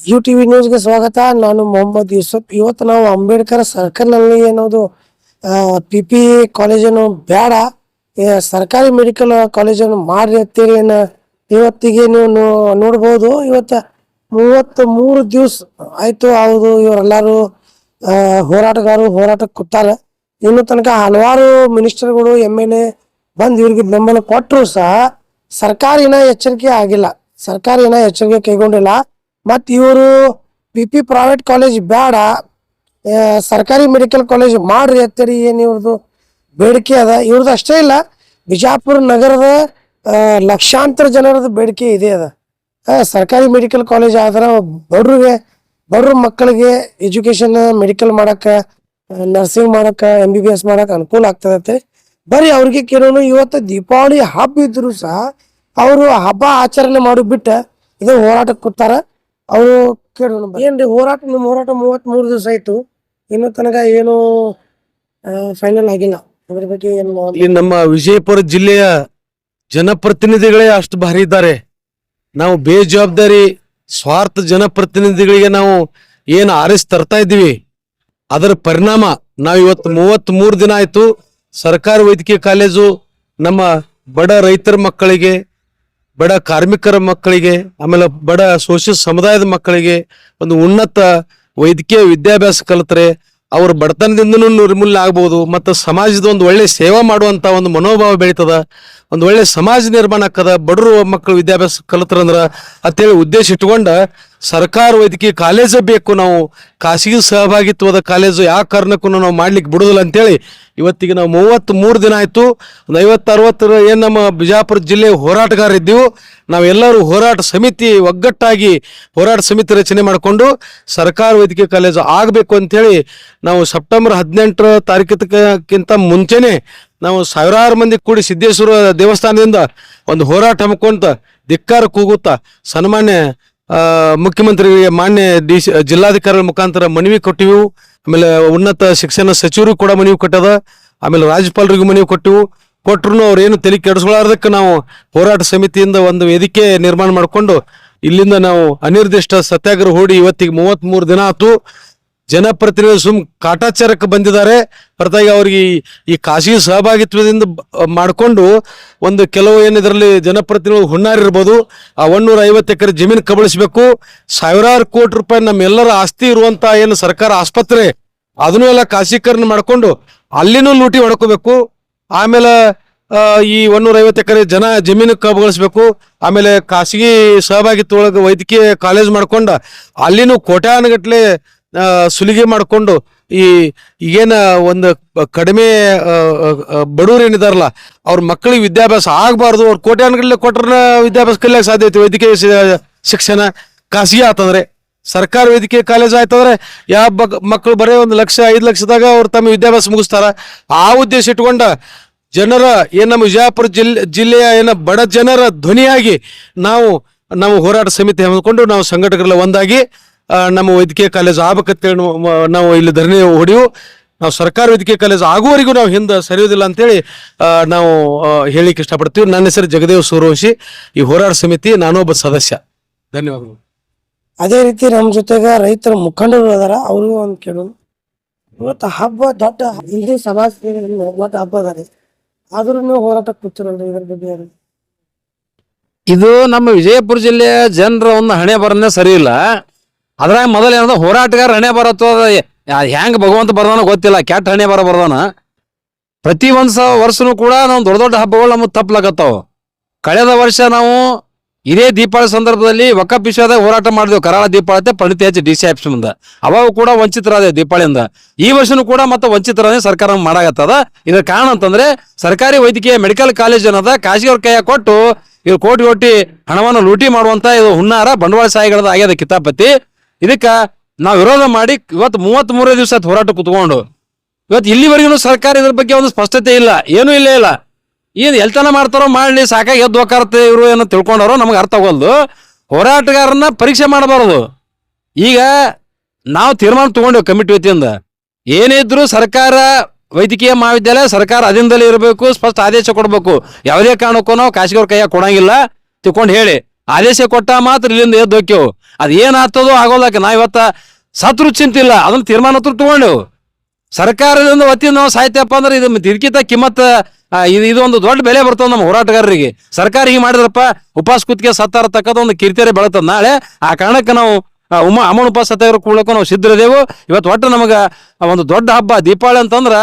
You TV ನ್ಯೂಸ್ಗೆ ಸ್ವಾಗತ. ನಾನು ಮೊಹಮ್ಮದ್ ಯೂಸುಫ್. ಇವತ್ತು ನಾವು ಅಂಬೇಡ್ಕರ್ ಸರ್ಕಲ್ನಲ್ಲಿ ಏನೋದು PPE ಕಾಲೇಜನ್ನು ಬೇಡ, ಸರ್ಕಾರಿ ಮೆಡಿಕಲ್ ಕಾಲೇಜನ್ನು ಮಾಡ್ರಿ ಅಂತೇಳಿ ಇವತ್ತಿಗೆ ನೀವು ನೋಡ್ಬೋದು. ಇವತ್ತು 33 ದಿವಸ ಆಯ್ತು. ಹೌದು, ಇವರೆಲ್ಲರೂ ಹೋರಾಟಗಾರರು ಹೋರಾಟಕ್ಕೆ ಕೂತಾರೆ. ಇನ್ನು ತನಕ ಹಲವಾರು ಮಿನಿಸ್ಟರ್ಗಳು MLA ಬಂದು ಇವ್ರಿಗೆ ಬೆಂಬಲ ಕೊಟ್ಟರು ಸಹ ಸರ್ಕಾರ ಎಚ್ಚರಿಕೆ ಆಗಿಲ್ಲ, ಸರ್ಕಾರ ಎಚ್ಚರಿಕೆ ಕೈಗೊಂಡಿಲ್ಲ. ಮತ್ತು ಇವರು PP ಪ್ರೈವೇಟ್ ಕಾಲೇಜ್ ಬೇಡ, ಸರ್ಕಾರಿ ಮೆಡಿಕಲ್ ಕಾಲೇಜ್ ಮಾಡ್ರಿ ಅಂತೇಳಿ ಏನು ಇವ್ರದ್ದು ಬೇಡಿಕೆ ಅದ. ಇವ್ರದ್ದು ಅಷ್ಟೇ ಇಲ್ಲ, ಬಿಜಾಪುರ ನಗರದ ಲಕ್ಷಾಂತರ ಜನರದ ಬೇಡಿಕೆ ಇದೆ ಅದ. ಸರ್ಕಾರಿ ಮೆಡಿಕಲ್ ಕಾಲೇಜ್ ಆದ್ರೆ ಬಡ್ರ ಮಕ್ಕಳಿಗೆ ಎಜುಕೇಶನ್ ಮೆಡಿಕಲ್ ಮಾಡಕ್ಕೆ, ನರ್ಸಿಂಗ್ ಮಾಡಕ್ಕೆ, MBBS ಮಾಡಕ್ಕೆ ಅನುಕೂಲ ಆಗ್ತದೆ. ಬರೀ ಅವ್ರಿಗೆ ಕೇಳೋನು. ಇವತ್ತು ದೀಪಾವಳಿ ಹಬ್ಬ ಇದ್ರು ಸಹ ಅವರು ಹಬ್ಬ ಆಚರಣೆ ಮಾಡಿ ಬಿಟ್ಟು ಇದು ಹೋರಾಟಕ್ಕೆ ಕೂತಾರ. ಅವರು ಕೇಳೋಣ, ಏನ್ರಿ ಹೋರಾಟ? ನಿಮ್ಮ ಹೋರಾಟ 33 ದಿವಸ ಆಯ್ತು, ಇನ್ನೂ ತನಕ ಏನು ಫೈನಲ್ ಆಗಿಲ್ಲ. ಅದ್ರ ಬಗ್ಗೆ ಏನು? ಇಲ್ಲಿ ನಮ್ಮ ವಿಜಯಪುರ ಜಿಲ್ಲೆಯ ಜನಪ್ರತಿನಿಧಿಗಳೇ ಅಷ್ಟು ಭಾರಿ ಇದ್ದಾರೆ. ನಾವು ಬೇಜವಾಬ್ದಾರಿ ಸ್ವಾರ್ಥ ಜನಪ್ರತಿನಿಧಿಗಳಿಗೆ ನಾವು ಏನು ಆರಿಸಿ ತರ್ತಾ ಇದ್ದೀವಿ, ಅದರ ಪರಿಣಾಮ ನಾವು ಇವತ್ತು 33 ದಿನ ಆಯ್ತು ಸರ್ಕಾರಿ ವೈದ್ಯಕೀಯ ಕಾಲೇಜು ನಮ್ಮ ಬಡ ರೈತರ ಮಕ್ಕಳಿಗೆ, ಬಡ ಕಾರ್ಮಿಕರ ಮಕ್ಕಳಿಗೆ, ಆಮೇಲೆ ಬಡ ಶೋಷಿತ ಸಮುದಾಯದ ಮಕ್ಕಳಿಗೆ ಒಂದು ಉನ್ನತ ವೈದ್ಯಕೀಯ ವಿದ್ಯಾಭ್ಯಾಸ ಕಲಿತರೆ ಅವ್ರ ಬಡತನದಿಂದನೂ ನಿರ್ಮೂಲನೆ ಆಗ್ಬೋದು. ಮತ್ತು ಸಮಾಜದ ಒಂದು ಒಳ್ಳೆ ಸೇವಾ ಮಾಡುವಂಥ ಒಂದು ಮನೋಭಾವ ಬೆಳೀತದ, ಒಂದು ಒಳ್ಳೆ ಸಮಾಜ ನಿರ್ಮಾಣ ಆಗ್ತದ. ಬಡವರು ಮಕ್ಕಳು ವಿದ್ಯಾಭ್ಯಾಸ ಕಲಿತ್ರಂದ್ರೆ ಅಂತೇಳಿ ಉದ್ದೇಶ ಇಟ್ಕೊಂಡು ಸರ್ಕಾರ ವೈದ್ಯಕೀಯ ಕಾಲೇಜ ಬೇಕು, ನಾವು ಖಾಸಗಿ ಸಹಭಾಗಿತ್ವದ ಕಾಲೇಜು ಯಾವ ಕಾರಣಕ್ಕೂ ನಾವು ಮಾಡ್ಲಿಕ್ಕೆ ಬಿಡುದಿಲ್ಲ ಅಂತೇಳಿ ಇವತ್ತಿಗೆ ನಾವು 33 ದಿನ ಆಯ್ತು. ಒಂದು 50-60 ಏನು ನಮ್ಮ ಬಿಜಾಪುರ ಜಿಲ್ಲೆ ಹೋರಾಟಗಾರ ಇದ್ದೀವಿ. ನಾವೆಲ್ಲರೂ ಹೋರಾಟ ಸಮಿತಿ ಒಗ್ಗಟ್ಟಾಗಿ ಹೋರಾಟ ಸಮಿತಿ ರಚನೆ ಮಾಡಿಕೊಂಡು ಸರ್ಕಾರ ವೈದ್ಯಕೀಯ ಕಾಲೇಜು ಆಗಬೇಕು ಅಂತೇಳಿ ನಾವು ಸೆಪ್ಟೆಂಬರ್ 18 ತಾರೀಕಿಗಿಂತ ಮುಂಚೆನೆ ನಾವು ಸಾವಿರಾರು ಮಂದಿ ಕೂಡಿ ಸಿದ್ದೇಶ್ವರ ದೇವಸ್ಥಾನದಿಂದ ಒಂದು ಹೋರಾಟ ಹಮ್ಮಿಕೊಂತ ಧಿಕ್ಕಾರ ಕೂಗುತ್ತಾ ಸನ್ಮಾನ್ಯ ಮುಖ್ಯಮಂತ್ರಿಗೆ, ಮಾನ್ಯ ಜಿಲ್ಲಾಧಿಕಾರಿಗಳ ಮುಖಾಂತರ ಮನವಿ ಕೊಟ್ಟಿವು. ಆಮೇಲೆ ಉನ್ನತ ಶಿಕ್ಷಣ ಸಚಿವರು ಕೂಡ ಮನವಿ ಕೊಟ್ಟದ, ಆಮೇಲೆ ರಾಜ್ಯಪಾಲರಿಗೂ ಮನವಿ ಕೊಟ್ಟರು ಅವ್ರು ಏನು ತಲೆ ಕೆಡಿಸ್ಕೊಳ್ಳಾರ್ದಕ್ಕೆ ನಾವು ಹೋರಾಟ ಸಮಿತಿಯಿಂದ ಒಂದು ವೇದಿಕೆ ನಿರ್ಮಾಣ ಮಾಡಿಕೊಂಡು ಇಲ್ಲಿಂದ ನಾವು ಅನಿರ್ದಿಷ್ಟ ಸತ್ಯಾಗ್ರಹ ಹೂಡಿ ಇವತ್ತಿಗೆ 33 ದಿನ ಆಯ್ತು. ಜನಪ್ರತಿನಿಧಿ ಕಾಟಾಚಾರಕ್ಕೆ ಬಂದಿದ್ದಾರೆ. ಹೊರತಾಗಿ ಅವ್ರಿಗೆ ಈ ಖಾಸಗಿ ಸಹಭಾಗಿತ್ವದಿಂದ ಮಾಡಿಕೊಂಡು ಒಂದು ಕೆಲವು ಏನಿದ್ರಲ್ಲಿ ಜನಪ್ರತಿನಿಧಿಗಳು ಹುಣ್ಣಾರಿರ್ಬೋದು. ಆ 150 ಎಕರೆ ಜಮೀನು ಕಬಳಿಸ್ಬೇಕು, ಸಾವಿರಾರು ಕೋಟಿ ರೂಪಾಯಿ ನಮ್ಮೆಲ್ಲರ ಆಸ್ತಿ ಇರುವಂತ ಏನು ಸರ್ಕಾರ ಆಸ್ಪತ್ರೆ ಅದನ್ನೂ ಎಲ್ಲ ಖಾಸಗೀಕರಣ ಮಾಡಿಕೊಂಡು ಅಲ್ಲಿನೂ ಲೂಟಿ ಹೊಡ್ಕೋಬೇಕು. ಆಮೇಲೆ ಈ 150 ಎಕರೆ ಜಮೀನು ಕಬಳಿಸ್ಬೇಕು. ಆಮೇಲೆ ಖಾಸಗಿ ಸಹಭಾಗಿತ್ವ ಒಳಗೆ ವೈದ್ಯಕೀಯ ಕಾಲೇಜ್ ಮಾಡ್ಕೊಂಡು ಅಲ್ಲಿನೂ ಕೋಟ್ಯಾನುಗಟ್ಲೆ ಸುಲಿಗೆ ಮಾಡಿಕೊಂಡು ಈಗೇನ ಒಂದು ಕಡಿಮೆ ಬಡವರು ಏನಿದಾರಲ್ಲ ಅವ್ರ ಮಕ್ಕಳಿಗೆ ವಿದ್ಯಾಭ್ಯಾಸ ಆಗಬಾರ್ದು, ಅವ್ರು ಕೋಟ್ಯಾನುಗಟ್ಟಲೆ ಕೊಟ್ಟರೆ ವಿದ್ಯಾಭ್ಯಾಸ ಕಲಿಯಕ್ಕೆ ಸಾಧ್ಯ ಐತಿ. ವೈದ್ಯಕೀಯ ಶಿಕ್ಷಣ ಖಾಸಗಿ ಆತಂದ್ರೆ, ಸರ್ಕಾರ ವೈದ್ಯಕೀಯ ಕಾಲೇಜ್ ಆಯ್ತಂದ್ರೆ ಯಾವ ಮಕ್ಕಳು ಬರೀ 1 ಲಕ್ಷ 5 ಲಕ್ಷದಾಗ ಅವ್ರು ತಮ್ಮ ವಿದ್ಯಾಭ್ಯಾಸ ಮುಗಿಸ್ತಾರ. ಆ ಉದ್ದೇಶ ಇಟ್ಕೊಂಡ ಜನರ ಏನು ನಮ್ಮ ವಿಜಯಪುರ ಜಿಲ್ಲೆಯ ಏನು ಬಡ ಜನರ ಧ್ವನಿಯಾಗಿ ನಾವು ಹೋರಾಟ ಸಮಿತಿ ಹಮ್ಮಿಕೊಂಡು ನಾವು ಸಂಘಟಕರೆಲ್ಲ ಒಂದಾಗಿ ನಮ್ಮ ವೈದ್ಯಕೀಯ ಕಾಲೇಜ್ ಆಗ್ಬೇಕಂತೇಳಿ ನಾವು ಇಲ್ಲಿ ಧರಣಿ ಹೊಡೆಯು. ನಾವು ಸರ್ಕಾರ ವೈದ್ಯಕೀಯ ಕಾಲೇಜ್ ಆಗುವವರೆಗೂ ನಾವು ಹಿಂದೆ ಸರಿಯೋದಿಲ್ಲ ಅಂತೇಳಿ ನಾವು ಹೇಳಿಕ್ಕೆ ಇಷ್ಟಪಡ್ತೀವಿ. ನನ್ನ ಹೆಸರು ಜಗದೇವ್ ಸೂರ್ಯವಂಶಿ, ಈ ಹೋರಾಟ ಸಮಿತಿ ನಾನೊಬ್ಬ ಸದಸ್ಯ. ಧನ್ಯವಾದಗಳು. ಅದೇ ರೀತಿ ನಮ್ಮ ಜೊತೆಗೆ ರೈತರ ಮುಖಂಡರು ಅದಾರ, ಅವ್ರಿಗೂ ಒಂದು ಕೇಳೋದು. ಇವತ್ತು ಹಬ್ಬ ದೊಡ್ಡ ಹಿಂದೂ ಸಮಾಜ ದೊಡ್ಡ ಹಬ್ಬ ಅದಾರೆ, ಆದ್ರೂ ನೀವು ಹೋರಾಟಕ್ಕೆ ಕೂತಿರಲ್ರಿ, ಇದ್ರ ಬಗ್ಗೆ? ಇದು ನಮ್ಮ ವಿಜಯಪುರ ಜಿಲ್ಲೆಯ ಜನರ ಒಂದು ಹಣೆ ಬರನೇ ಸರಿ ಇಲ್ಲ. ಅದ್ರಾಗ ಮೊದಲು ಏನಂದ್ರೆ ಹೋರಾಟಗಾರ ಹಣೆ ಬರತ್ತೋ ಹೆಂಗ್ ಭಗವಂತ ಬರ್ದಾನ ಗೊತ್ತಿಲ್ಲ, ಕೆಟ್ಟ ಹಣೆ ಬರ್ದಾನ. ಪ್ರತಿ ವರ್ಷನೂ ಕೂಡ ನಾವು ದೊಡ್ಡ ದೊಡ್ಡ ಹಬ್ಬಗಳು ನಮಗೆ ತಪ್ಪಲಾಗತ್ತಾವ. ಕಳೆದ ವರ್ಷ ನಾವು ಇದೇ ದೀಪಾವಳಿ ಸಂದರ್ಭದಲ್ಲಿ ವಕಫ್ ವಿಷಯದಾಗ ಹೋರಾಟ ಮಾಡಿದೆವು. ಕರಾಳ ದೀಪಾವಳಿ ಪಂಡಿತ DC ಆಫೀಸ್ ಮುಂದೆ ಅವಾಗ ಕೂಡ ವಂಚಿತರಾದ ದೀಪಾವಳಿಯಿಂದ. ಈ ವರ್ಷನೂ ಕೂಡ ಮತ್ತೆ ವಂಚಿತರಾದ ಸರ್ಕಾರ ಮಾಡಾಗತ್ತದ. ಇದರ ಕಾರಣ ಅಂತಂದ್ರೆ ಸರ್ಕಾರಿ ವೈದ್ಯಕೀಯ ಮೆಡಿಕಲ್ ಕಾಲೇಜ್ ಅನ್ನೋದ ಖಾಸಗಿ ಅವ್ರ ಕೈಯಾಗ ಕೊಟ್ಟು ಇವ್ರು ಕೋಟಿ ಕೋಟಿ ಹಣವನ್ನು ಲೂಟಿ ಮಾಡುವಂತ ಇದು ಹುನ್ನಾರ ಬಂಡವಾಳಶಾಹಿಗಳದ ಆಗ್ಯದ ಕಿತಾಪತಿ. ಇದಕ್ಕ ನಾವು ವಿರೋಧ ಮಾಡಿ ಇವತ್ತು 33 ದಿವಸ ಹೋರಾಟ ಕುತ್ಕೊಂಡು ಇವತ್ತು ಇಲ್ಲಿವರೆಗೂ ಸರ್ಕಾರ ಇದ್ರ ಬಗ್ಗೆ ಒಂದು ಸ್ಪಷ್ಟತೆ ಇಲ್ಲ, ಏನೂ ಇಲ್ಲ. ಏನು ಎಲ್ತನ ಮಾಡ್ತಾರೋ ಮಾಡಲಿ, ಸಾಕಾಗಿ ಎದ್ದು ಹೋಗಾರತ್ತೆ ಇವರು ಏನೋ ತಿಳ್ಕೊಂಡಾರೋ ನಮ್ಗೆ ಅರ್ಥ ಆಗೋಲ್ದು. ಹೋರಾಟಗಾರನ್ನ ಪರೀಕ್ಷೆ ಮಾಡಬಾರದು. ಈಗ ನಾವು ತೀರ್ಮಾನ ತಗೊಂಡೇವು ಕಮಿಟಿ ವತಿಯಿಂದ, ಏನೇ ಇದ್ರು ಸರ್ಕಾರ ವೈದ್ಯಕೀಯ ಮಹಾವಿದ್ಯಾಲಯ ಸರ್ಕಾರ ಅಧೀನದಲ್ಲಿ ಇರಬೇಕು, ಸ್ಪಷ್ಟ ಆದೇಶ ಕೊಡಬೇಕು. ಯಾವುದೇ ಕಾರಣಕ್ಕೂ ನಾವು ಖಾಸಗಿಯವ್ರ ಕೈಯಾಗ ಕೊಡಂಗಿಲ್ಲ ತಿಳ್ಕೊಂಡು ಹೇಳಿ ಆದೇಶ ಕೊಟ್ಟ ಮಾತ್ರ ಇಲ್ಲಿಂದ ಎದ್ದು ಹೋಗ್ಯವು. ಅದು ಏನಾಗ್ತದೋ ಆಗೋದಕ್ಕೆ ನಾವು ಇವತ್ತ ಸತ್ರು ಚಿಂತಿಲ್ಲ, ಅದನ್ನ ತೀರ್ಮಾನ ತಗೊಂಡೆವು. ಸರ್ಕಾರದಿಂದ ವತಿಯಿಂದ ನಾವು ಸಾಯ್ತೇವಪ್ಪ ಅಂದ್ರೆ ಇದಕ್ಕಿಂತ ಕಿಮ್ಮತ್ ಇದು ಒಂದು ದೊಡ್ಡ ಬೆಲೆ ಬರ್ತದ ನಮ್ಮ ಹೋರಾಟಗಾರರಿಗೆ. ಸರ್ಕಾರ ಹೀಗೆ ಮಾಡಿದ್ರಪ್ಪ ಉಪವಾಸ ಕೂತ್ಗೆ ಸತ್ತಾರತಕ್ಕದ ಒಂದು ಕಿರಿತೆರೆ ಬೆಳತದ ನಾಳೆ. ಆ ಕಾರಣಕ್ಕೆ ನಾವು ಅಮೌನ್ ಉಪವಾಸ ಸತ್ಯಾಗ್ರಹ ಕೂಡಕ್ಕೂ ನಾವು ಸಿದ್ಧರಿದೆವು. ಇವತ್ತು ಒಟ್ಟು ನಮಗೆ ಒಂದು ದೊಡ್ಡ ಹಬ್ಬ ದೀಪಾವಳಿ ಅಂತಂದ್ರ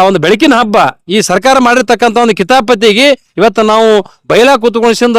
ಒಂದು ಬೆಳಕಿನ ಹಬ್ಬ. ಈ ಸರ್ಕಾರ ಮಾಡಿರ್ತಕ್ಕಂಥ ಒಂದು ಕಿತಾಪತಿಗೆ ಇವತ್ತು ನಾವು ಬಯಲಾ ಕೂತ್ಕೊಂಡಿಸಿಂದ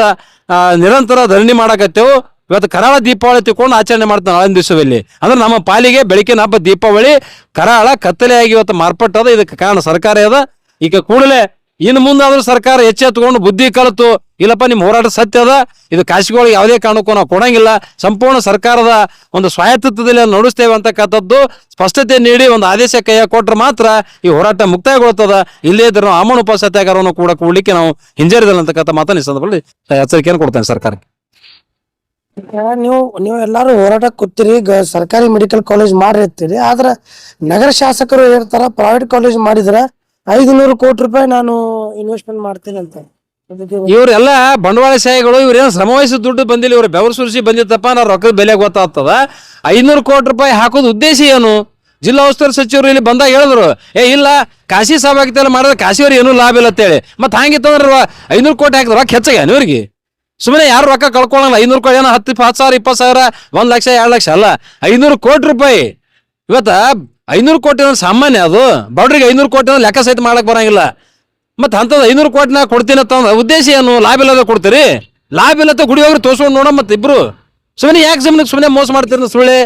ನಿರಂತರ ಧರಣಿ ಮಾಡಕತ್ತೇವು. ಇವತ್ತು ಕರಾಳ ದೀಪಾವಳಿ ತಿಳ್ಕೊಂಡು ಆಚರಣೆ ಮಾಡ್ತಾನೆ ನಾಳಿನ ದಿವಸದಲ್ಲಿ. ಅಂದ್ರೆ ನಮ್ಮ ಪಾಲಿಗೆ ಬೆಳಕಿನ ಹಬ್ಬ ದೀಪಾವಳಿ ಕರಾಳ ಕತ್ತಲೆಯಾಗಿ ಇವತ್ತು ಮಾರ್ಪಟ್ಟದ. ಇದಕ್ಕೆ ಕಾರಣ ಸರ್ಕಾರ ಅದ. ಈಗ ಕೂಡಲೇ ಇನ್ನು ಮುಂದಾದ್ರೂ ಸರ್ಕಾರ ಎಚ್ಚೆತ್ತುಕೊಂಡು ಬುದ್ಧಿ ಕಲಿತು ಇಲ್ಲಪ್ಪ ನಿಮ್ಮ ಹೋರಾಟ ಸತ್ಯ ಅದ, ಇದು ಖಾಸಗಿಗಳಿಗೆ ಯಾವುದೇ ಕಾರಣಕ್ಕೂ ನಾವು ಕೊಡಂಗಿಲ್ಲ, ಸಂಪೂರ್ಣ ಸರ್ಕಾರದ ಒಂದು ಸ್ವಾಯತ್ತದಲ್ಲಿ ನಡೆಸ್ತೇವೆ ಅಂತಕ್ಕಂಥದ್ದು ಸ್ಪಷ್ಟತೆ ನೀಡಿ ಒಂದು ಆದೇಶ ಕೈಯಾಗ ಕೊಟ್ರೆ ಮಾತ್ರ ಈ ಹೋರಾಟ ಮುಕ್ತಾಯಗೊಳ್ತದ. ಇಲ್ಲೇ ಇದ್ರೆ ನಾವು ಅಮೌನ್ ಉಪವಾಸ ಸತ್ಯಾಗ್ರಹವನ್ನು ಕೂಡ ಕೂಡಲಿಕ್ಕೆ ನಾವು ಹಿಂಜರಿದಲ್ಲ ಅಂತಕ್ಕಂಥ ಮಾತನ್ನ ಈ ಸಂದರ್ಭದಲ್ಲಿ ಎಚ್ಚರಿಕೆಯನ್ನು ಕೊಡ್ತೇನೆ ಸರ್ಕಾರಕ್ಕೆ. ನೀವು ಎಲ್ಲಾರು ಹೋರಾಟ ಕೂತಿರಿ, ಸರ್ಕಾರಿ ಮೆಡಿಕಲ್ ಕಾಲೇಜ್ ಮಾಡಿರ್ತೀರಿ. ಆದ್ರ ನಗರ ಶಾಸಕರು ಹೇಳ್ತಾರ ಪ್ರೈವೇಟ್ ಕಾಲೇಜ್ ಮಾಡಿದ್ರ 500 ಕೋಟಿ ರೂಪಾಯಿ ನಾನು ಇನ್ವೆಸ್ಟ್ಮೆಂಟ್ ಮಾಡ್ತೀನಿ ಅಂತ. ಇವರೆಲ್ಲ ಬಂಡವಾಳಶಾಹಿಗಳು. ಇವ್ರೇನು ಶ್ರಮವಹಿಸಿ ದುಡ್ಡು ಬಂದಿಲ್ಲ, ಇವ್ರು ಬೆವರು ಸುರಿಸಿ ಬಂದಿತ್ತಪ್ಪ, ನಾವು ರೊಕ್ಕದ ಬೆಲೆ ಗೊತ್ತಾಗ್ತದ. 500 ಕೋಟಿ ರೂಪಾಯಿ ಹಾಕೋದು ಉದ್ದೇಶ ಏನು? ಜಿಲ್ಲಾ ಉಸ್ತುವಾರಿ ಸಚಿವರು ಇಲ್ಲಿ ಬಂದಾಗ ಹೇಳಿದ್ರು, ಇಲ್ಲ ಕಾಶಿ ಸಹಭಾಗಿತ್ವ ಮಾಡಿದ್ರೆ ಕಾಶಿಯವ್ರಿಗೆ ಏನೂ ಲಾಭ ಇಲ್ಲ ಅಂತೇಳಿ. ಮತ್ತೆ ಹಂಗಿತ್ತಂದ್ರೆ 500 ಕೋಟಿ ಹಾಕಿದ್ರೆ ರೊಕ್ಕ ಹೆಚ್ಚಾಗ್ಯಾನ ಇವ್ರಿಗೆ? ಸುಮ್ಮನೆ ಯಾರು ರೊಕ್ಕ ಕಳ್ಕೊಳ್ಳಲ್ಲ. 500 ಕೋಟಿ ಏನೋ 10 ಸಾವಿರ 20 ಸಾವಿರ 1 ಲಕ್ಷ 2 ಲಕ್ಷ ಅಲ್ಲ, 500 ಕೋಟಿ ರೂಪಾಯಿ. ಇವತ್ತ 500 ಕೋಟಿ ಸಾಮಾನ್ಯ, ಅದು ಬಡ್ರಿಗೆ 500 ಕೋಟಿ ಲೆಕ್ಕ ಸಹಿತ ಮಾಡಕ್ ಬರಂಗಿಲ್ಲ. ಮತ್ತೆ ಅಂಥದ್ದು 500 ಕೋಟಿನ ಕೊಡ್ತೀನಿ ಅಂತ ಉದ್ದೇಶ ಏನು? ಲಾಭ ಇಲ್ಲದ ಕೊಡ್ತೀರಿ? ಲಾಭ ಇಲ್ಲದ ಗುಡಿ ಹೋಗ್ರಿ ತೋರ್ಸ್ಕೊಂಡು ನೋಡ. ಮತ್ತೆ ಇಬ್ರು ಸುಮ್ಮನೆ ಯಾಕೆ ಸುಮ್ಮನೆ ಮೋಸ ಮಾಡ್ತೀರಿ ಸುಳ್ಳೆ?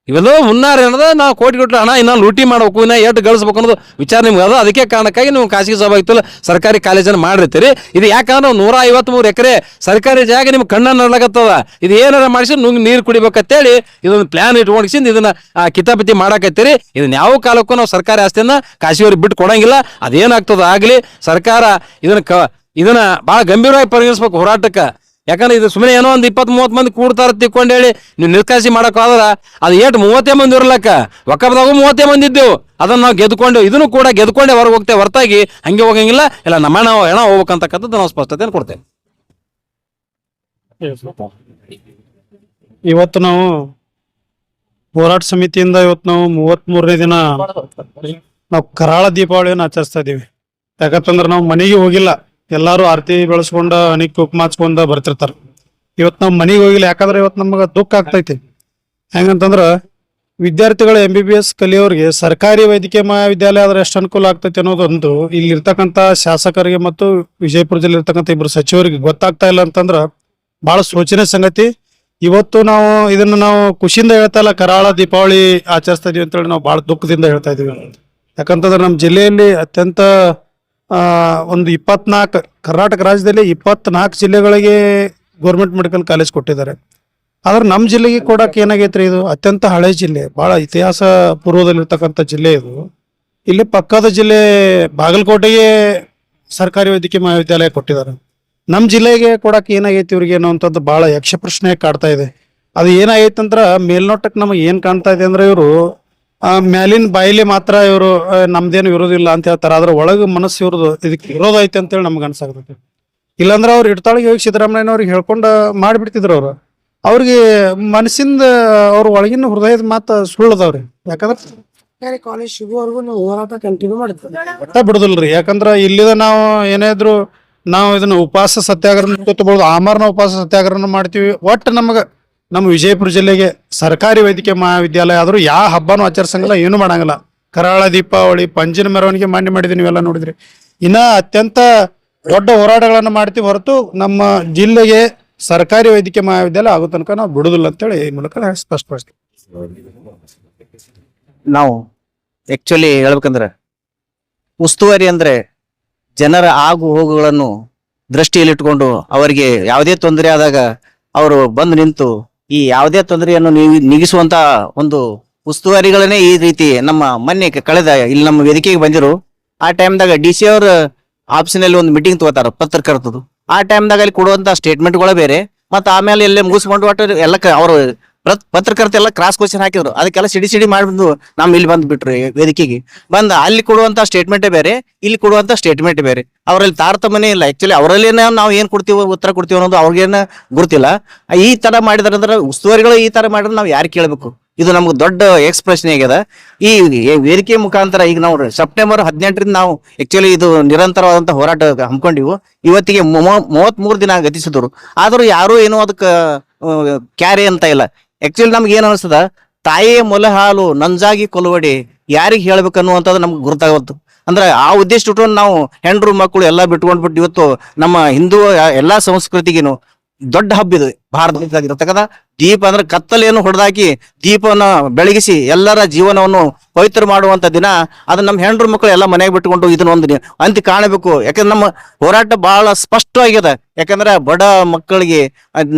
ಇವೆಲ್ಲ ಮುನ್ನಾರ ಏನದ ನಾವು ಕೋಟಿ ಹಣ ಇನ್ನ ಲೂಟಿ ಮಾಡ್ಬೇಕು, ಇನ್ನ ಎಷ್ಟು ಗಳಿಸ್ಬೇಕು ಅನ್ನೋದು ವಿಚಾರ ನಿಮ್ಗೆ ಅದ. ಅದಕ್ಕೆ ಕಾರಣಕ್ಕಾಗಿ ನೀವು ಖಾಸಗಿ ಸಹಭಾಗಿತ್ವ ಸರ್ಕಾರಿ ಕಾಲೇಜನ್ನು ಮಾಡಿರ್ತೀರಿ. ಇದು ಯಾಕಂದ್ರೆ 153 ಎಕರೆ ಸರ್ಕಾರಿ ಜಾಗ ನಿಮ್ಗೆ ಕಣ್ಣನ್ನು ನಡ್ಲಾಗತ್ತದ. ಇದು ಏನಾರ ಮಾಡಿಸಿ ನೀರು ಕುಡಿಬೇಕಂತೇಳಿ ಇದೊಂದು ಪ್ಲಾನ್ ಇಟ್ಕೊಂಡಿಸಿಂದ ಇದನ್ನ ಕಿತಾಪತಿ ಮಾಡಾಕತ್ತೀರಿ. ಇದನ್ನ ಯಾವ ಕಾಲಕ್ಕೂ ನಾವು ಸರ್ಕಾರಿ ಆಸ್ತಿಯನ್ನ ಖಾಸಗಿಯವ್ರಿಗೆ ಬಿಟ್ಟು ಕೊಡಂಗಿಲ್ಲ. ಅದೇನಾಗ್ತದ ಆಗ್ಲಿ, ಸರ್ಕಾರ ಇದನ್ನ ಬಹಳ ಗಂಭೀರವಾಗಿ ಪರಿಗಣಿಸ್ಬೇಕು ಹೋರಾಟಕ್ಕೆ. ಯಾಕಂದ್ರೆ ಇದು ಸುಮ್ಮನೆ ಏನೋ ಒಂದು 20-30 ಮಂದಿ ಕೂಡ್ತಾರ ತಿಳ್ಕೊಂಡು ಹೇಳಿ ನೀವು ನಿರ್ಕಾಸಿ ಮಾಡಕ್ ಹೋದ್ರ ಅದು 30 ಮಂದಿ ಇರ್ಲಕ್ಕ. ಒಕ್ಕಬದಾಗೂ 30 ಮಂದಿ ಇದ್ದೆವು, ಅದನ್ನ ನಾವು ಗೆದ್ಕೊಂಡು ಇದನ್ನು ಕೂಡ ಗೆದ್ಕೊಂಡೆ ಹೊರಗೆ ಹೋಗ್ತೇವೆ, ಹೊರತಾಗಿ ಹಂಗೆ ಹೋಗಂಗಿಲ್ಲ. ಇಲ್ಲ ನಮ್ಮ ನಾವು ಹೆಣ ಹೋಗ್ಬೇಕಂತಕ್ಕಂಥದ್ದು ನಾವು ಸ್ಪಷ್ಟತೆಯನ್ನು ಕೊಡ್ತೇವೆ. ಇವತ್ತು ನಾವು ಹೋರಾಟ ಸಮಿತಿಯಿಂದ ಇವತ್ತು ನಾವು 33ನೇ ದಿನ ನಾವು ಕರಾಳ ದೀಪಾವಳಿಯನ್ನು ಆಚರಿಸ್ತಾ ಇದೀವಿ. ಯಾಕಂತಂದ್ರೆ ನಾವು ಮನೆಗೆ ಹೋಗಿಲ್ಲ, ಎಲ್ಲಾರು ಆರತಿ ಬೆಳೆಸ್ಕೊಂಡ ಹನಿಕ್ ಕುಕ್ಮ ಹಚ್ಕೊಂಡ ಬರ್ತಿರ್ತಾರ. ಇವತ್ತು ನಾವು ಮನೆಗೆ ಹೋಗಿಲ್ಲ, ಯಾಕಂದ್ರೆ ಇವತ್ತು ನಮ್ಗೆ ದುಃಖ ಆಗ್ತೈತಿ. ಹೆಂಗಂತಂದ್ರ ವಿದ್ಯಾರ್ಥಿಗಳು MBBS ಕಲಿಯೋರಿಗೆ ಸರ್ಕಾರಿ ವೈದ್ಯಕೀಯ ಮಹಾವಿದ್ಯಾಲಯ ಆದ್ರೆ ಎಷ್ಟು ಅನುಕೂಲ ಆಗ್ತೈತಿ ಅನ್ನೋದೊಂದು ಇಲ್ಲಿ ಇರ್ತಕ್ಕಂಥ ಶಾಸಕರಿಗೆ ಮತ್ತು ವಿಜಯಪುರ ಜಿಲ್ಲೆ ಇರ್ತಕ್ಕಂಥ 2 ಸಚಿವರಿಗೆ ಗೊತ್ತಾಗ್ತಾ ಇಲ್ಲ ಅಂತಂದ್ರ ಬಹಳ ಶೋಚನೀಯ ಸಂಗತಿ. ಇವತ್ತು ನಾವು ಇದನ್ನ ನಾವು ಖುಷಿಯಿಂದ ಹೇಳ್ತಾ ಇಲ್ಲ, ಕರಾಳ ದೀಪಾವಳಿ ಆಚರಿಸ್ತಾ ಇದೀವಿ ಅಂತೇಳಿ ನಾವು ಬಹಳ ದುಃಖದಿಂದ ಹೇಳ್ತಾ ಇದೀವಿ. ಯಾಕಂತಂದ್ರೆ ನಮ್ಮ ಜಿಲ್ಲೆಯಲ್ಲಿ ಅತ್ಯಂತ ಒಂದು 24 ಕರ್ನಾಟಕ ರಾಜ್ಯದಲ್ಲಿ 24 ಜಿಲ್ಲೆಗಳಿಗೆ ಗೌರ್ಮೆಂಟ್ ಮೆಡಿಕಲ್ ಕಾಲೇಜ್ ಕೊಟ್ಟಿದ್ದಾರೆ. ಆದ್ರೆ ನಮ್ಮ ಜಿಲ್ಲೆಗೆ ಕೊಡಕ್ಕೆ ಏನಾಗೈತ್ರಿ, ಇದು ಅತ್ಯಂತ ಹಳೆ ಜಿಲ್ಲೆ, ಬಹಳ ಇತಿಹಾಸ ಪೂರ್ವದಲ್ಲಿರ್ತಕ್ಕಂಥ ಜಿಲ್ಲೆ ಇದು. ಇಲ್ಲಿ ಪಕ್ಕದ ಜಿಲ್ಲೆ ಬಾಗಲಕೋಟೆಗೆ ಸರ್ಕಾರಿ ವೈದ್ಯಕೀಯ ಮಹಾವಿದ್ಯಾಲಯ ಕೊಟ್ಟಿದ್ದಾರೆ. ನಮ್ಮ ಜಿಲ್ಲೆಗೆ ಕೊಡಕ್ಕೆ ಏನಾಗೈತಿ ಇವ್ರಿಗೆ ಅನ್ನೋಂಥದ್ದು ಬಹಳ ಯಕ್ಷ ಪ್ರಶ್ನೆ ಕಾಡ್ತಾ ಇದೆ. ಅದು ಏನಾಗೈತೆ ಅಂದ್ರ ಮೇಲ್ನೋಟಕ್ಕೆ ನಮಗೆ ಏನ್ ಕಾಣ್ತಾ ಇದೆ ಅಂದ್ರೆ ಇವರು ಮ್ಯಾಲಿನ ಬಾಯಿಲಿ ಮಾತ್ರ ಇವರು ನಮ್ದೇನು ವಿರೋಧಿಲ್ಲ ಅಂತ ಹೇಳ್ತಾರೆ. ಆದ್ರೆ ಒಳಗ ಮನಸ್ಸು ಇವ್ರದ್ದು ಇದಕ್ಕೆ ವಿರೋಧ ಐತೆ ಅಂತೇಳಿ ನಮ್ಗೆ ಅನ್ಸಾಕತೈತಿ. ಇಲ್ಲಾಂದ್ರೆ ಅವ್ರು ಇಡ್ತಾಳಿಗೆ ಹೋಗಿ ಸಿದ್ದರಾಮಯ್ಯನವ್ರಿಗೆ ಹೇಳ್ಕೊಂಡು ಮಾಡಿಬಿಡ್ತಿದ್ರು. ಅವ್ರಿಗೆ ಮನಸ್ಸಿಂದ ಅವ್ರ ಒಳಗಿನ ಹೃದಯದ ಮಾತು ಸುಳ್ಳದವ್ರಿ. ಯಾಕಂದ್ರೆ ಸರ್ಕಾರಿ ಕಾಲೇಜ್ ಸಿಗುವವರೆಗೂ ನೀವು ಹೋರಾಟ ಕಂಟಿನ್ಯೂ ಮಾಡ್ತೀವಿ, ಒಟ್ಟ ಬಿಡುದಿಲ್ರಿ. ಯಾಕಂದ್ರ ಇಲ್ಲಿದ ನಾವು ಏನೇ ಇದ್ರು ನಾವು ಇದನ್ನ ಉಪವಾಸ ಸತ್ಯಾಗ್ರಹ ತಗೋಬಹುದು, ಆಮರಣ ಉಪವಾಸ ಸತ್ಯಾಗ್ರಹ ಮಾಡ್ತೀವಿ. ಒಟ್ಟು ನಮ್ಮ ವಿಜಯಪುರ ಜಿಲ್ಲೆಗೆ ಸರ್ಕಾರಿ ವೈದ್ಯಕೀಯ ಮಹಾವಿದ್ಯಾಲಯ ಆದ್ರೂ ಯಾವ ಹಬ್ಬನೂ ಆಚರಿಸಂಗಿಲ್ಲ, ಏನು ಮಾಡಂಗಿಲ್ಲ. ಕರಾಳ ದೀಪಾವಳಿ ಪಂಜಿನ ಮೆರವಣಿಗೆ ಮಾಡಿದ್ವಿ, ನೀವೆಲ್ಲ ನೋಡಿದ್ರಿ. ಇನ್ನ ಅತ್ಯಂತ ದೊಡ್ಡ ಹೋರಾಟಗಳನ್ನ ಮಾಡ್ತೀವಿ ಹೊರತು ನಮ್ಮ ಜಿಲ್ಲೆಗೆ ಸರ್ಕಾರಿ ವೈದ್ಯಕೀಯ ಮಹಾವಿದ್ಯಾಲಯ ಆಗೋ ತನಕ ನಾವು ಬಿಡುದಿಲ್ಲ ಅಂತೇಳಿ ಈ ಮೂಲಕ ಸ್ಪಷ್ಟಪಡಿಸ್ತೀವಿ. ನಾವು ಆಕ್ಚುಲಿ ಹೇಳ್ಬೇಕಂದ್ರೆ ಉಸ್ತುವಾರಿ ಅಂದ್ರೆ ಜನರ ಆಗು ಹೋಗುಗಳನ್ನು ದೃಷ್ಟಿಯಲ್ಲಿಟ್ಟುಕೊಂಡು ಅವರಿಗೆ ಯಾವುದೇ ತೊಂದರೆ ಆದಾಗ ಅವರು ಬಂದು ನಿಂತು ಈ ಯಾವುದೇ ತೊಂದರೆಯನ್ನು ನೀಗಿಸುವಂತ ಒಂದು ಉಸ್ತುವಾರಿಗಳನ್ನೇ ಈ ರೀತಿ ನಮ್ಮ ಮೊನ್ನೆ ಕಳೆದ ಇಲ್ಲಿ ನಮ್ಮ ವೇದಿಕೆಗೆ ಬಂದಿರು. ಆ ಟೈಮ್ದಾಗ DC ಅವ್ರ ಆಫೀಸಿನಲ್ಲಿ ಒಂದು ಮೀಟಿಂಗ್ ತಗೋತಾರ ಪತ್ರಕರ್ತರು. ಆ ಟೈಮ್ದಾಗ ಅಲ್ಲಿ ಕೊಡುವಂತ ಸ್ಟೇಟ್ಮೆಂಟ್ಗಳು ಬೇರೆ, ಮತ್ತೆ ಆಮೇಲೆ ಎಲ್ಲೇ ಮುಗಿಸ್ಕೊಂಡು ಒಟ್ಟು ಎಲ್ಲ ಅವರು ಪತ್ರಕರ್ತ ಎಲ್ಲ ಕ್ರಾಸ್ ಕ್ವಶನ್ ಹಾಕಿದ್ರು. ಅದಕ್ಕೆಲ್ಲ ಸಿಡಿ ಮಾಡಿಬಿಟ್ಟು ನಮ್ ಇಲ್ಲಿ ಬಂದ್ ಬಿಟ್ರು ವೇದಿಕೆಗೆ. ಬಂದ ಅಲ್ಲಿ ಕೊಡುವಂತ ಸ್ಟೇಟ್ಮೆಂಟೇ ಬೇರೆ, ಇಲ್ಲಿ ಕೊಡುವಂತ ಸ್ಟೇಟ್ಮೆಂಟ್ ಬೇರೆ. ಅವರಲ್ಲಿ ತಾರತಮ್ಯನೇ ಇಲ್ಲ. ಆಕ್ಚುಲಿ ಅವರಲ್ಲೇನ ನಾವು ಏನ್ ಕೊಡ್ತೀವಿ ಉತ್ತರ ಕೊಡ್ತೀವಿ ಅನ್ನೋದು ಅವ್ರಿಗೇನ ಗುರುತಿಲ್ಲ. ಈ ತರ ಮಾಡಿದಾರಂದ್ರೆ ಉಸ್ತುವಾರಿಗಳು ಈ ತರ ಮಾಡಿದ್ರೆ ನಾವು ಯಾರು ಕೇಳಬೇಕು? ಇದು ನಮ್ಗೆ ದೊಡ್ಡ ಪ್ರಶ್ನೆ ಆಗ್ಯದ. ಈ ವೇದಿಕೆ ಮುಖಾಂತರ ಈಗ ನಾವು ಸೆಪ್ಟೆಂಬರ್ 18ರಿಂದ ನಾವು ಆಕ್ಚುಲಿ ಇದು ನಿರಂತರವಾದಂತ ಹೋರಾಟ ಹಮ್ಮಿಕೊಂಡಿವು. ಇವತ್ತಿಗೆ 33 ದಿನ ಗತಿಸಿದ್ರು. ಆದ್ರೂ ಯಾರು ಏನೋ ಅದಕ್ಕೆ ಕ್ಯಾರೆ ಅಂತ ಇಲ್ಲ. ಆಕ್ಚುಲಿ ನಮ್ಗೆ ಏನ್ ಅನಿಸ್ತದ, ತಾಯಿಯ ಮೊಲೆ ಹಾಲು ನಂಜಾಗಿ ಕೊಲುವಡಿ ಯಾರಿಗೆ ಹೇಳ್ಬೇಕನ್ನುವಂಥದ್ದು ನಮ್ಗೆ ಗುರುತಾಗತ್ತು. ಅಂದ್ರೆ ಆ ಉದ್ದೇಶ ಇಟ್ಕೊಂಡು ನಾವು ಹೆಂಡ್ರು ಮಕ್ಕಳು ಎಲ್ಲ ಬಿಟ್ಕೊಂಡ್ಬಿಟ್ಟು ಇವತ್ತು ನಮ್ಮ ಹಿಂದೂ ಎಲ್ಲಾ ಸಂಸ್ಕೃತಿಗೇನು ದೊಡ್ಡ ಹಬ್ಬ ಇದು ಭಾರತದಾಗಿರ್ತಕ್ಕಂಥ ದೀಪ. ಅಂದ್ರೆ ಕತ್ತಲೇನು ಹೊಡೆದಾಕಿ ದೀಪವನ್ನ ಬೆಳಗಿಸಿ ಎಲ್ಲರ ಜೀವನವನ್ನು ಪವಿತ್ರ ಮಾಡುವಂತ ದಿನ. ಅದನ್ನ ನಮ್ಮ ಹೆಂಡ್ರು ಮಕ್ಕಳು ಎಲ್ಲ ಮನೆಗೆ ಬಿಟ್ಕೊಂಡು ಇದನ್ನ ಒಂದು ಅಂತಿ ಕಾಣಬೇಕು. ಯಾಕಂದ್ರೆ ನಮ್ಮ ಹೋರಾಟ ಬಹಳ ಸ್ಪಷ್ಟವಾಗಿದೆ. ಯಾಕಂದ್ರೆ ಬಡ ಮಕ್ಕಳಿಗೆ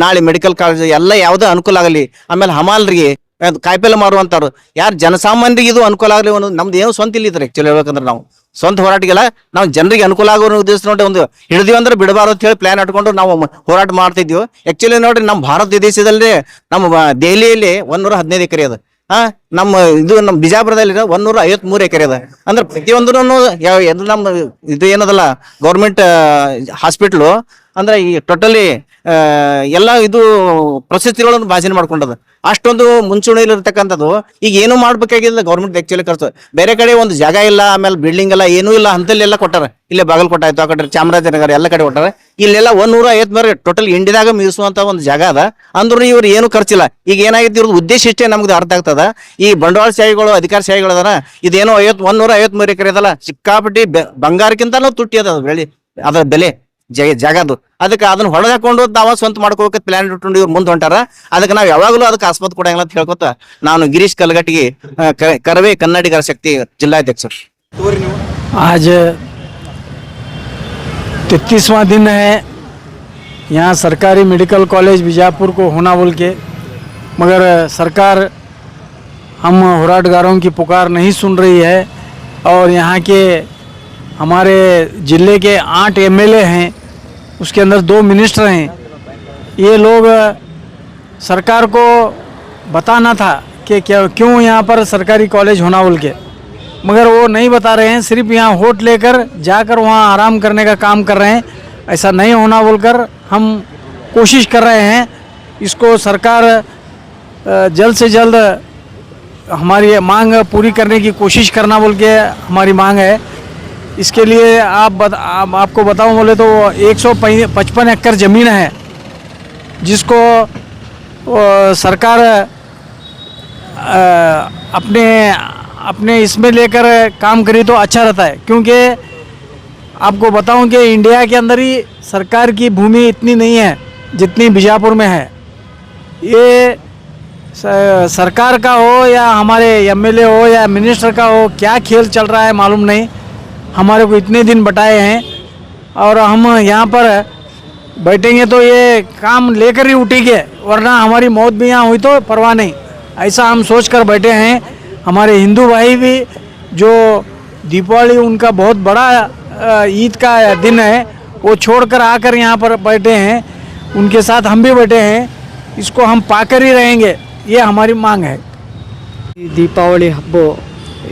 ನಾಳೆ ಮೆಡಿಕಲ್ ಕಾಲೇಜ್ ಎಲ್ಲ ಯಾವುದೇ ಅನುಕೂಲ ಆಗಲಿ, ಆಮೇಲೆ ಹಮಾಲ್ರಿಗೆ ಕಾಯಿಪಲ್ಲೆ ಮಾರುವಂತಾರು ಯಾರು ಜನಸಾಮಾನ್ಯರಿಗೆ ಇದು ಅನುಕೂಲ ಆಗಲಿ ಅನ್ನೋದು ನಮ್ದು ಏನು ಸ್ವಂತ ಇಲ್ಲಿದ್ರೆ. ಆಕ್ಚುಲಿ ಹೇಳ್ಬೇಕಂದ್ರೆ ನಾವು ಸ್ವಂತ ಹೋರಾಟಗೆಲ್ಲ ನಾವು ಜನರಿಗೆ ಅನುಕೂಲ ಆಗೋ ಉದ್ದೇಶ ನೋಡಿ ಒಂದು ಹಿಡಿದೀವಿ ಅಂದ್ರೆ ಬಿಡಬಾರ್ದು ಅಂತ ಹೇಳಿ ಪ್ಲಾನ್ ಇಟ್ಕೊಂಡು ನಾವು ಹೋರಾಟ ಮಾಡ್ತಿದ್ವಿ. ಆಕ್ಚುಲಿ ನೋಡ್ರಿ ನಮ್ಮ ಭಾರತ ದೇಶದಲ್ಲಿ ನಮ್ಮ ದೆಹಲಿಯಲ್ಲಿ 115 ಎಕರೆ ಅದ. ನಮ್ಮ ಇದು ನಮ್ಮ ಬಿಜಾಪುರದಲ್ಲಿ 153 ಎಕರೆ ಅದ. ಅಂದ್ರೆ ಪ್ರತಿಯೊಂದು ನಮ್ಮ ಇದು ಏನದಲ್ಲ ಗೌರ್ಮೆಂಟ್ ಹಾಸ್ಪಿಟ್ಲು ಅಂದ್ರೆ ಈ ಟೋಟಲಿ ಎಲ್ಲ ಇದು ಪ್ರಶಸ್ತಿಗಳನ್ನು ಭಾಷಣ ಮಾಡ್ಕೊಂಡದ. ಅಷ್ಟೊಂದು ಮುಂಚೂಣಿಯಲ್ಲಿ ಇರ್ತಕ್ಕಂಥದ್ದು ಈಗ ಏನು ಮಾಡ್ಬೇಕಾಗಿಲ್ಲ ಗೌರ್ಮೆಂಟ್ ಆಕ್ಚುಲಿ ಖರ್ಚು. ಬೇರೆ ಕಡೆ ಒಂದು ಜಾಗ ಇಲ್ಲ, ಆಮೇಲೆ ಬಿಲ್ಡಿಂಗ್ ಎಲ್ಲ ಏನೂ ಇಲ್ಲ, ಅಂತಲ್ಲೆಲ್ಲ ಕೊಟ್ಟಾರ. ಇಲ್ಲೇ ಬಾಗಲಕೋಟೆ ಆಯ್ತು, ಆ ಕಡೆ ಚಾಮರಾಜನಗರ ಎಲ್ಲ ಕಡೆ ಕೊಟ್ಟಾರ. ಇಲ್ಲೆಲ್ಲ 153 ಟೋಟಲ್ ಇಂಡಿಯಾದಾಗ ಮೀರಿಸುವಂತ ಒಂದು ಜಾಗ ಅದ. ಅಂದ್ರೂ ಇವ್ರು ಏನು ಖರ್ಚಿಲ್ಲ. ಈಗ ಏನಾಗಿತ್ತು ಇವ್ರದ್ದು ಉದ್ದೇಶ ಇಷ್ಟೇ ನಮ್ಗೆ ಅರ್ಥ ಆಗ್ತದ. ಈ ಬಂಡವಾಳಶಾಹಿಗಳು ಅಧಿಕಾರಶಾಹಿಗಳು ಅದಾರ, ಇದೇನೋ 153 ಎಕರೆ ಅದಲ್ಲ, ಸಿಕ್ಕಾಪಟ್ಟಿ ಬಂಗಾರಕ್ಕಿಂತನೂ ತುಟ್ಟಿ ಅದ ಬೆಳೆ ಅದರ ಬೆಲೆ ಜಾಗದು. ಅದಕ್ಕೆ ಅದನ್ನ ಹೊಡೆದಾಕೊಂಡು ತಾವ ಸ್ವಂತ ಮಾಡ್ಕೋಬೇಕು ಪ್ಲಾನ್ ಇಟ್ಕೊಂಡು ಇವ್ರು ಮುಂದೆ ಹೊಂಟಾರ. ಅದಕ್ಕೆ ನಾವು ಯಾವಾಗಲೂ ಅದಕ್ಕೆ ಆಸ್ಪತ್ರೆ ಕೊಡಂಗಿಲ್ಲ ಅಂತ ಹೇಳ್ಕೊತ ನಾನು ಗಿರೀಶ್ ಕಲ್ಗಟ್ಟಿಗೆ ಕರವೇ ಕನ್ನಡಿಗರ ಶಕ್ತಿ ಜಿಲ್ಲಾಧ್ಯಕ್ಷರು. आज 33वां दिन है यहाँ सरकारी मेडिकल कॉलेज बीजापुर को होना बोल के, मगर सरकार हम होराटगारों की पुकार नहीं सुन रही है. और यहाँ के हमारे ज़िले के 8 MLA हैं, उसके अंदर 2 मिनिस्टर हैं. ये लोग सरकार को बताना था कि क्यों यहाँ पर सरकारी कॉलेज होना बोल के, मगर वो नहीं बता रहे हैं. सिर्फ यहाँ वोट लेकर जाकर वहाँ आराम करने का काम कर रहे हैं. ऐसा नहीं होना बोलकर हम कोशिश कर रहे हैं. इसको सरकार जल्द से जल्द हमारी मांग पूरी करने की कोशिश करना बोल के हमारी मांग है. इसके लिए आपको बताऊं बोले तो 155 एकड़ ज़मीन है, जिसको सरकार अपने इसमें लेकर काम करे तो अच्छा रहता है. क्योंकि आपको बताऊं कि इंडिया के अंदर ही सरकार की भूमि इतनी नहीं है जितनी बीजापुर में है. ये सरकार का हो या हमारे MLA हो या मिनिस्टर का हो, क्या खेल चल रहा है मालूम नहीं. हमारे को इतने दिन बताए हैं और हम यहाँ पर बैठेंगे तो ये काम लेकर ही उठेंगे, वरना हमारी मौत भी यहाँ हुई तो परवाह नहीं. ऐसा हम सोच कर बैठे हैं. हमारे हिंदू भाई भी जो दीपावली उनका बहुत बड़ा ईद का दिन है, वो छोड़कर आकर यहाँ पर बैठे हैं. उनके साथ हम भी बैठे हैं. इसको हम पाकर ही रहेंगे, ये हमारी मांग है. ಈ ದೀಪಾವಳಿ ಹಬ್ಬ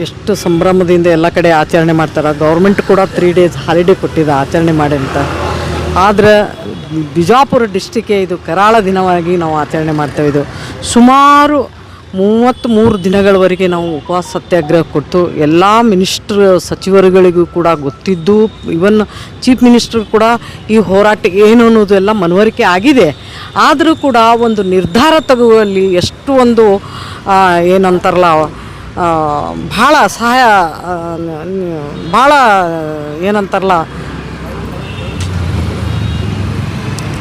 ಎಷ್ಟು ಸಂಭ್ರಮದಿಂದ ಎಲ್ಲ ಕಡೆ ಆಚರಣೆ ಮಾಡ್ತಾರೆ. ಗೌರ್ಮೆಂಟ್ ಕೂಡ 3 days ಹಾಲಿಡೇ ಕೊಟ್ಟಿದೆ ಆಚರಣೆ ಮಾಡಿ ಅಂತ. ಆದರೆ ಬಿಜಾಪುರ ಡಿಸ್ಟಿಕ್ಗೆ ಇದು ಕರಾಳ ದಿನವಾಗಿ ನಾವು ಆಚರಣೆ ಮಾಡ್ತೇವೆ. ಇದು ಸುಮಾರು 33 ದಿನಗಳವರೆಗೆ ನಾವು ಉಪವಾಸ ಸತ್ಯಾಗ್ರಹ ಕೊಟ್ಟು ಎಲ್ಲ ಮಿನಿಸ್ಟ್ರ್ ಸಚಿವರುಗಳಿಗೂ ಕೂಡ ಗೊತ್ತಿದ್ದು, ಇವನ್ ಚೀಫ್ ಮಿನಿಸ್ಟರ್ ಕೂಡ ಈ ಹೋರಾಟ ಏನು ಅನ್ನೋದು ಎಲ್ಲ ಮನವರಿಕೆ ಆಗಿದೆ. ಆದರೂ ಕೂಡ ಒಂದು ನಿರ್ಧಾರ ತಗುವಲ್ಲಿ ಎಷ್ಟು ಒಂದು ಏನಂತಾರಲ್ಲ ಭಾಳ ಸಹಾಯ ಭಾಳ ಏನಂತಾರಲ್ಲ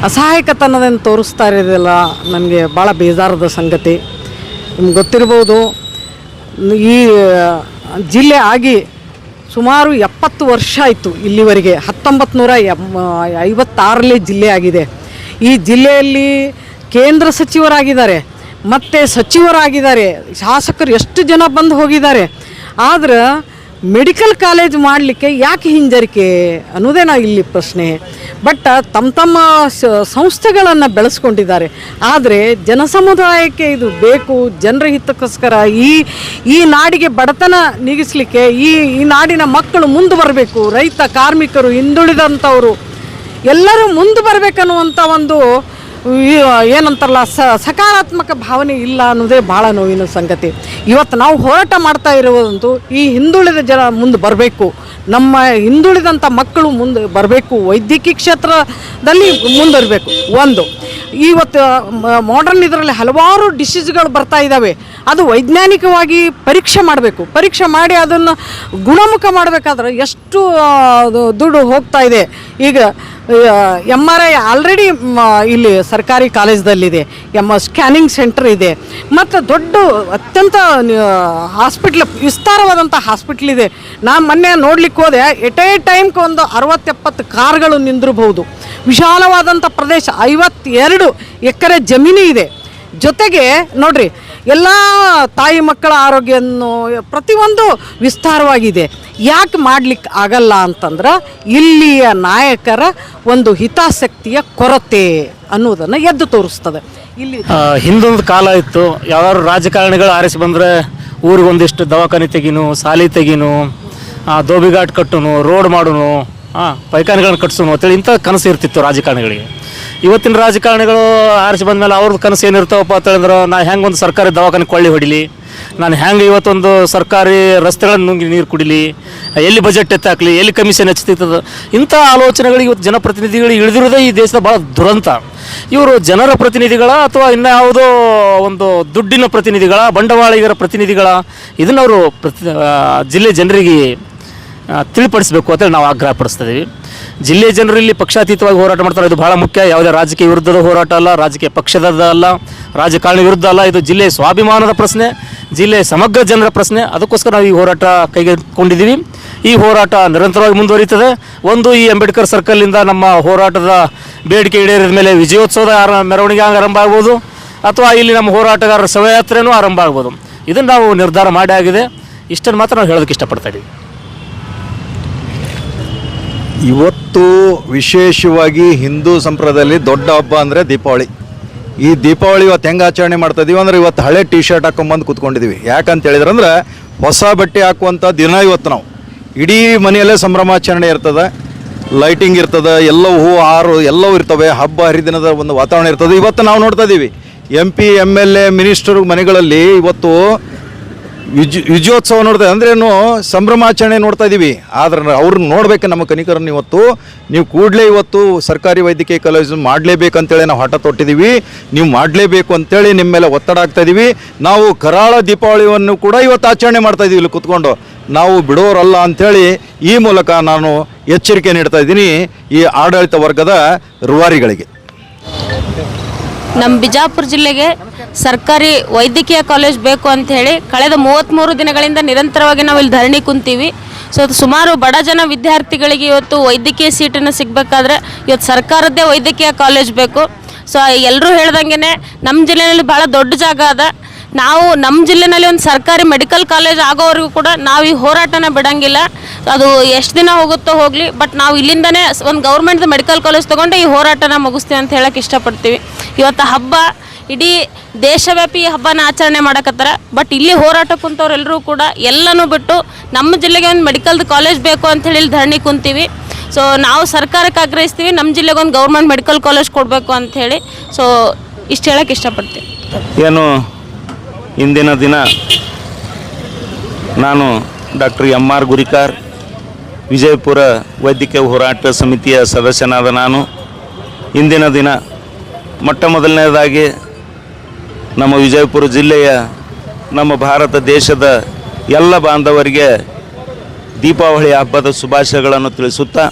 ಅಸಹಾಯಕತನದಿಂದ ತೋರಿಸ್ತಾ ಇರೋದಿಲ್ಲ. ನನಗೆ ಭಾಳ ಬೇಜಾರದ ಸಂಗತಿ. ನಿಮ್ಗೆ ಗೊತ್ತಿರ್ಬೋದು, ಈ ಜಿಲ್ಲೆ ಆಗಿ ಸುಮಾರು 70 ವರ್ಷ ಆಯಿತು ಇಲ್ಲಿವರೆಗೆ. 1956 ಜಿಲ್ಲೆ ಆಗಿದೆ. ಈ ಜಿಲ್ಲೆಯಲ್ಲಿ ಕೇಂದ್ರ ಸಚಿವರಾಗಿದ್ದಾರೆ, ಮತ್ತು ಸಚಿವರಾಗಿದ್ದಾರೆ, ಶಾಸಕರು ಎಷ್ಟು ಜನ ಬಂದು ಹೋಗಿದ್ದಾರೆ. ಆದ್ರೆ ಮೆಡಿಕಲ್ ಕಾಲೇಜ್ ಮಾಡಲಿಕ್ಕೆ ಯಾಕೆ ಹಿಂಜರಿಕೆ ಅನ್ನೋದೇನಾ ಇಲ್ಲಿ ಪ್ರಶ್ನೆ. ಬಟ್ ತಮ್ಮ ಸಂಸ್ಥೆಗಳನ್ನು ಬೆಳೆಸ್ಕೊಂಡಿದ್ದಾರೆ. ಆದರೆ ಜನಸಮುದಾಯಕ್ಕೆ ಇದು ಬೇಕು, ಜನರ ಹಿತಕ್ಕೋಸ್ಕರ ಈ ನಾಡಿಗೆ ಬಡತನ ನೀಗಿಸಲಿಕ್ಕೆ ಈ ನಾಡಿನ ಮಕ್ಕಳು ಮುಂದೆ ಬರಬೇಕು, ರೈತ ಕಾರ್ಮಿಕರು ಹಿಂದುಳಿದಂಥವರು ಎಲ್ಲರೂ ಮುಂದೆ ಬರಬೇಕನ್ನುವಂಥ ಒಂದು ಏನಂತಾರಲ್ಲ ಸಕಾರಾತ್ಮಕ ಭಾವನೆ ಇಲ್ಲ ಅನ್ನೋದೇ ಭಾಳ ನೋವಿನ ಸಂಗತಿ. ಇವತ್ತು ನಾವು ಹೋರಾಟ ಮಾಡ್ತಾ ಇರುವುದಂತೂ ಈ ಹಿಂದುಳಿದ ಜನ ಮುಂದೆ ಬರಬೇಕು, ನಮ್ಮ ಹಿಂದುಳಿದಂಥ ಮಕ್ಕಳು ಮುಂದೆ ಬರಬೇಕು, ವೈದ್ಯಕೀಯ ಕ್ಷೇತ್ರದಲ್ಲಿ ಮುಂದುವರಬೇಕು. ಒಂದು ಇವತ್ತು ಮಾಡರ್ನ್ ಇದರಲ್ಲಿ ಹಲವಾರು ಡಿಸೀಸ್ಗಳು ಬರ್ತಾ ಇದ್ದಾವೆ. ಅದು ವೈಜ್ಞಾನಿಕವಾಗಿ ಪರೀಕ್ಷೆ ಮಾಡಬೇಕು. ಪರೀಕ್ಷೆ ಮಾಡಿ ಅದನ್ನು ಗುಣಮುಖ ಮಾಡಬೇಕಾದ್ರೆ ಎಷ್ಟು ದುಡ್ಡು ಹೋಗ್ತಾ ಇದೆ. ಈಗ MRI ಆಲ್ರೆಡಿ ಇಲ್ಲಿ ಸರ್ಕಾರಿ ಕಾಲೇಜ್ದಲ್ಲಿದೆ, ಸ್ಕ್ಯಾನಿಂಗ್ ಸೆಂಟರ್ ಇದೆ, ಮತ್ತು ದೊಡ್ಡ ಅತ್ಯಂತ ಹಾಸ್ಪಿಟ್ಲ್ ವಿಸ್ತಾರವಾದಂಥ ಹಾಸ್ಪಿಟ್ಲ್ ಇದೆ. ನಾನು ಮೊನ್ನೆ ನೋಡ್ಲಿಕ್ಕೆ ಹೋದೆ, ಎಟ್ ಎ ಟೈಮ್ಗೆ ಒಂದು 60-70 ಕಾರ್ಗಳು ನಿಂದಿರಬಹುದು. ವಿಶಾಲವಾದಂಥ ಪ್ರದೇಶ, 52 ಎಕರೆ ಜಮೀನು ಇದೆ. ಜೊತೆಗೆ ನೋಡ್ರಿ, ಎಲ್ಲ ತಾಯಿ ಮಕ್ಕಳ ಆರೋಗ್ಯವನ್ನು ಪ್ರತಿಯೊಂದು ವಿಸ್ತಾರವಾಗಿದೆ. ಯಾಕೆ ಮಾಡ್ಲಿಕ್ಕೆ ಆಗಲ್ಲ ಅಂತಂದ್ರೆ ಇಲ್ಲಿಯ ನಾಯಕರ ಒಂದು ಹಿತಾಸಕ್ತಿಯ ಕೊರತೆ ಅನ್ನೋದನ್ನು ಎದ್ದು ತೋರಿಸ್ತದೆ. ಇಲ್ಲಿ ಹಿಂದೊಂದು ಕಾಲ ಇತ್ತು, ಯಾವ್ದಾದ್ರು ರಾಜಕಾರಣಿಗಳು ಆರಿಸಿ ಬಂದರೆ ಊರಿಗೊಂದಿಷ್ಟು ದವಾಖಾನೆ ತೆಗೀನು, ಸಾಲಿ ತೆಗೀನು, ದೋಬಿಘಾಟ್ ಕಟ್ಟುನು, ರೋಡ್ ಮಾಡೋನು, ಪೈಖಾನೆಗಳನ್ನ ಕಟ್ಸೋನು ಅಂತೇಳಿ ಇಂಥ ಕನಸು ಇರ್ತಿತ್ತು ರಾಜಕಾರಣಿಗಳಿಗೆ. ಇವತ್ತಿನ ರಾಜಕಾರಣಿಗಳು ಆರಿಸಿ ಬಂದಮೇಲೆ ಅವ್ರದ್ದು ಕನಸು ಏನಿರ್ತಾವಪ್ಪ ಅಂತೇಳಿದ್ರೆ, ನಾ ಹೆಂಗೆ ಒಂದು ಸರ್ಕಾರಿ ದವಾಖಾನೆ ಕೊಳ್ಳಿ ಹೊಡಿಲಿ, ನಾನು ಹೆಂಗೆ ಇವತ್ತೊಂದು ಸರ್ಕಾರಿ ರಸ್ತೆಗಳನ್ನು ನುಂಗಿ ನೀರು ಕುಡಿಲಿ, ಎಲ್ಲಿ ಬಜೆಟ್ ಎತ್ತಾಕಲಿ, ಎಲ್ಲಿ ಕಮಿಷನ್ ಹೆಚ್ಚುತ್ತಿರ್ತದೆ, ಇಂಥ ಆಲೋಚನೆಗಳಿಗೆ ಇವತ್ತು ಜನಪ್ರತಿನಿಧಿಗಳು ಇಳಿದಿರೋದೇ ಈ ದೇಶದ ಭಾಳ ದುರಂತ. ಇವರು ಜನರ ಪ್ರತಿನಿಧಿಗಳ ಅಥವಾ ಇನ್ಯಾವುದೋ ಒಂದು ದುಡ್ಡಿನ ಪ್ರತಿನಿಧಿಗಳ, ಬಂಡವಾಳಿಗರ ಪ್ರತಿನಿಧಿಗಳ, ಇದನ್ನು ಅವರು ಜಿಲ್ಲೆ ಜನರಿಗೆ ತಿಳಿಪಡಿಸಬೇಕು ಅಂತೇಳಿ ನಾವು ಆಗ್ರಹ ಪಡಿಸ್ತಿದ್ದೀವಿ. ಜಿಲ್ಲೆಯ ಜನರಲ್ಲಿ ಪಕ್ಷಾತೀತವಾಗಿ ಹೋರಾಟ ಮಾಡ್ತಾರೆ, ಇದು ಭಾಳ ಮುಖ್ಯ. ಯಾವುದೇ ರಾಜಕೀಯ ವಿರುದ್ಧದ ಹೋರಾಟ ಅಲ್ಲ, ರಾಜಕೀಯ ಪಕ್ಷದ ಅಲ್ಲ, ರಾಜಕಾರಣಿ ವಿರುದ್ಧ ಅಲ್ಲ. ಇದು ಜಿಲ್ಲೆಯ ಸ್ವಾಭಿಮಾನದ ಪ್ರಶ್ನೆ, ಜಿಲ್ಲೆಯ ಸಮಗ್ರ ಜನರ ಪ್ರಶ್ನೆ. ಅದಕ್ಕೋಸ್ಕರ ನಾವು ಈ ಹೋರಾಟ ಕೈಗೆತ್ತಿಕೊಂಡಿದ್ದೀವಿ. ಈ ಹೋರಾಟ ನಿರಂತರವಾಗಿ ಮುಂದುವರಿಯುತ್ತದೆ. ಒಂದು, ಈ ಅಂಬೇಡ್ಕರ್ ಸರ್ಕಲ್ನಿಂದ ನಮ್ಮ ಹೋರಾಟದ ಬೇಡಿಕೆ ಈಡೇರಿದ ಮೇಲೆ ವಿಜಯೋತ್ಸವದ ಮೆರವಣಿಗೆ ಆರಂಭ ಆಗ್ಬೋದು, ಅಥವಾ ಇಲ್ಲಿ ನಮ್ಮ ಹೋರಾಟಗಾರರ ಶವಯಾತ್ರೆನೂ ಆರಂಭ ಆಗ್ಬೋದು. ಇದನ್ನು ನಾವು ನಿರ್ಧಾರ ಮಾಡಿ ಆಗಿದೆ. ಇಷ್ಟನ್ನು ಮಾತ್ರ ನಾವು ಹೇಳೋದಕ್ಕೆ ಇಷ್ಟಪಡ್ತಾ ಇದ್ದೀವಿ. ಇವತ್ತು ವಿಶೇಷವಾಗಿ ಹಿಂದೂ ಸಂಪ್ರದಾಯದಲ್ಲಿ ದೊಡ್ಡ ಹಬ್ಬ ಅಂದರೆ ದೀಪಾವಳಿ. ಈ ದೀಪಾವಳಿ ಇವತ್ತು ಹೆಂಗೆ ಆಚರಣೆ ಮಾಡ್ತಾ ಇದೀವಿ ಅಂದರೆ, ಇವತ್ತು ಹಳೆ ಟಿ ಶರ್ಟ್ ಹಾಕೊಂಬಂದು ಕೂತ್ಕೊಂಡಿದ್ದೀವಿ. ಯಾಕಂತ ಹೇಳಿದ್ರೆ ಅಂದ್ರೆ ಹೊಸ ಬಟ್ಟೆ ಹಾಕುವಂಥ ದಿನ ಇವತ್ತು. ನಾವು ಇಡೀ ಮನೆಯಲ್ಲೇ ಸಂಭ್ರಮಾಚರಣೆ ಇರ್ತದೆ, ಲೈಟಿಂಗ್ ಇರ್ತದೆ, ಎಲ್ಲವೂ ಹೂ ಹಾರು ಎಲ್ಲವೂ ಇರ್ತವೆ, ಹಬ್ಬ ಹರಿದಿನದ ಒಂದು ವಾತಾವರಣ ಇರ್ತದೆ. ಇವತ್ತು ನಾವು ನೋಡ್ತಾ ಇದ್ದೀವಿ MP MLA ಮಿನಿಸ್ಟರ್ ಮನೆಗಳಲ್ಲಿ ಇವತ್ತು ವಿಜಯೋತ್ಸವ ನೋಡ್ತಾ ಅಂದ್ರೇನು ಸಂಭ್ರಮಾಚರಣೆ ನೋಡ್ತಾ ಇದ್ದೀವಿ. ಆದ್ರೆ ಅವ್ರನ್ನ ನೋಡ್ಬೇಕು, ನಮ್ಮ ಕನಿಕರನ್ನು ಇವತ್ತು ನೀವು ಕೂಡಲೇ ಇವತ್ತು ಸರ್ಕಾರಿ ವೈದ್ಯಕೀಯ ಕಾಲೇಜು ಮಾಡಲೇಬೇಕಂತೇಳಿ ನಾವು ಹಠ ತೊಟ್ಟಿದ್ದೀವಿ. ನೀವು ಮಾಡಲೇಬೇಕು ಅಂತೇಳಿ ನಿಮ್ಮ ಮೇಲೆ ಒತ್ತಡ ಆಗ್ತಾ ಇದ್ದೀವಿ. ನಾವು ಕರಾಳ ದೀಪಾವಳಿಯನ್ನು ಕೂಡ ಇವತ್ತು ಆಚರಣೆ ಮಾಡ್ತಾ ಇದ್ದೀವಿ ಇಲ್ಲಿ ಕೂತ್ಕೊಂಡು. ನಾವು ಬಿಡೋರಲ್ಲ ಅಂಥೇಳಿ ಈ ಮೂಲಕ ನಾನು ಎಚ್ಚರಿಕೆ ನೀಡ್ತಾ ಇದ್ದೀನಿ ಈ ಆಡಳಿತ ವರ್ಗದ ರೂವಾರಿಗಳಿಗೆ. ನಮ್ಮ ಬಿಜಾಪುರ ಜಿಲ್ಲೆಗೆ ಸರ್ಕಾರಿ ವೈದ್ಯಕೀಯ ಕಾಲೇಜ್ ಬೇಕು ಅಂತ ಹೇಳಿ ಕಳೆದ 33 ದಿನಗಳಿಂದ ನಿರಂತರವಾಗಿ ನಾವು ಇಲ್ಲಿ ಧರಣಿ ಕುಂತೀವಿ. ಸೊ ಸುಮಾರು ಬಡ ಜನ ವಿದ್ಯಾರ್ಥಿಗಳಿಗೆ ಇವತ್ತು ವೈದ್ಯಕೀಯ ಸೀಟನ್ನು ಸಿಗಬೇಕಾದ್ರೆ ಇವತ್ತು ಸರ್ಕಾರದ್ದೇ ವೈದ್ಯಕೀಯ ಕಾಲೇಜ್ ಬೇಕು. ಸೊ ಎಲ್ಲರೂ ಹೇಳ್ದಂಗೆ ನಮ್ಮ ಜಿಲ್ಲೆಯಲ್ಲಿ ಭಾಳ ದೊಡ್ಡ ಜಾಗ ಅದ. ನಾವು ನಮ್ಮ ಜಿಲ್ಲೆನಲ್ಲಿ ಒಂದು ಸರ್ಕಾರಿ ಮೆಡಿಕಲ್ ಕಾಲೇಜ್ ಆಗೋವರೆಗೂ ಕೂಡ ನಾವು ಈ ಹೋರಾಟನ ಬಿಡೋಂಗಿಲ್ಲ. ಅದು ಎಷ್ಟು ದಿನ ಹೋಗುತ್ತೋ ಹೋಗಲಿ, ಬಟ್ ನಾವು ಇಲ್ಲಿಂದನೇ ಒಂದು ಗೌರ್ಮೆಂಟ್ ಮೆಡಿಕಲ್ ಕಾಲೇಜ್ ತೊಗೊಂಡು ಈ ಹೋರಾಟನ ಮುಗಿಸ್ತೀವಿ ಅಂತ ಹೇಳಕ್ಕೆ ಇಷ್ಟಪಡ್ತೀವಿ. ಇವತ್ತು ಹಬ್ಬ ಇಡೀ ದೇಶವ್ಯಾಪಿ ಹಬ್ಬನ ಆಚರಣೆ ಮಾಡಕತ್ತಾರ, ಬಟ್ ಇಲ್ಲಿ ಹೋರಾಟ ಕುಂತವ್ರೆಲ್ಲರೂ ಕೂಡ ಎಲ್ಲನೂ ಬಿಟ್ಟು ನಮ್ಮ ಜಿಲ್ಲೆಗೆ ಒಂದು ಮೆಡಿಕಲ್ ಕಾಲೇಜ್ ಬೇಕು ಅಂಥೇಳಿ ಇಲ್ಲಿ ಧರಣಿ ಕುಂತೀವಿ. ಸೊ ನಾವು ಸರ್ಕಾರಕ್ಕೆ ಆಗ್ರಹಿಸ್ತೀವಿ, ನಮ್ಮ ಜಿಲ್ಲೆಗೆ ಒಂದು ಗೌರ್ಮೆಂಟ್ ಮೆಡಿಕಲ್ ಕಾಲೇಜ್ ಕೊಡಬೇಕು ಅಂಥೇಳಿ. ಸೊ ಇಷ್ಟು ಹೇಳಕ್ಕೆ ಇಷ್ಟಪಡ್ತೀವಿ. ಏನು ಇಂದಿನ ದಿನ ನಾನು ಡಾಕ್ಟರ್ MR ಗುರಿಕಾರ್, ವಿಜಯಪುರ ವೈದ್ಯಕೀಯ ಹೋರಾಟ ಸಮಿತಿಯ ಸದಸ್ಯನಾದ ನಾನು ಇಂದಿನ ದಿನ ಮೊಟ್ಟ ಮೊದಲನೇದಾಗಿ ನಮ್ಮ ವಿಜಯಪುರ ಜಿಲ್ಲೆಯ, ನಮ್ಮ ಭಾರತ ದೇಶದ ಎಲ್ಲ ಬಾಂಧವರಿಗೆ ದೀಪಾವಳಿ ಹಬ್ಬದ ಶುಭಾಶಯಗಳನ್ನು ತಿಳಿಸುತ್ತಾ,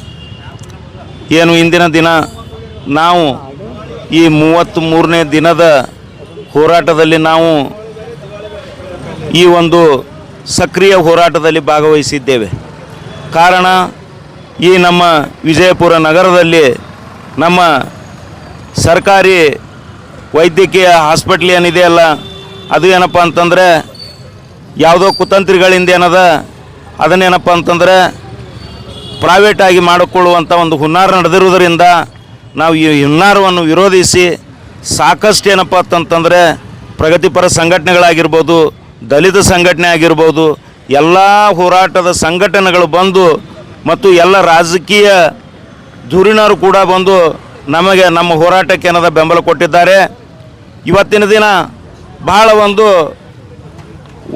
ಏನು ಇಂದಿನ ದಿನ ನಾವು ಈ 33ನೇ ದಿನದ ಹೋರಾಟದಲ್ಲಿ ನಾವು ಈ ಒಂದು ಸಕ್ರಿಯ ಹೋರಾಟದಲ್ಲಿ ಭಾಗವಹಿಸಿದ್ದೇವೆ. ಕಾರಣ ಈ ನಮ್ಮ ವಿಜಯಪುರ ನಗರದಲ್ಲಿ ನಮ್ಮ ಸರ್ಕಾರಿ ವೈದ್ಯಕೀಯ ಹಾಸ್ಪಿಟ್ಲ್ ಏನಿದೆಯಲ್ಲ ಅದು ಏನಪ್ಪ ಅಂತಂದರೆ ಯಾವುದೋ ಕುತಂತ್ರಿಗಳಿಂದ ಏನದ ಅದನ್ನೇನಪ್ಪ ಅಂತಂದರೆ ಪ್ರೈವೇಟಾಗಿ ಮಾಡಿಕೊಳ್ಳುವಂಥ ಒಂದು ಹುನ್ನಾರ ನಡೆದಿರುವುದರಿಂದ ನಾವು ಈ ಹುನ್ನಾರವನ್ನು ವಿರೋಧಿಸಿ ಸಾಕಷ್ಟು ಏನಪ್ಪ ಅಂತಂತಂದರೆ ಪ್ರಗತಿಪರ ಸಂಘಟನೆಗಳಾಗಿರ್ಬೋದು, ದಲಿತ ಸಂಘಟನೆ ಆಗಿರ್ಬೋದು, ಎಲ್ಲ ಹೋರಾಟದ ಸಂಘಟನೆಗಳು ಬಂದು ಮತ್ತು ಎಲ್ಲ ರಾಜಕೀಯ ಧುರೀಣರು ಕೂಡ ಬಂದು ನಮಗೆ ನಮ್ಮ ಹೋರಾಟಕ್ಕೆ ಏನದ ಬೆಂಬಲ ಕೊಟ್ಟಿದ್ದಾರೆ. ಇವತ್ತಿನ ದಿನ ಬಹಳ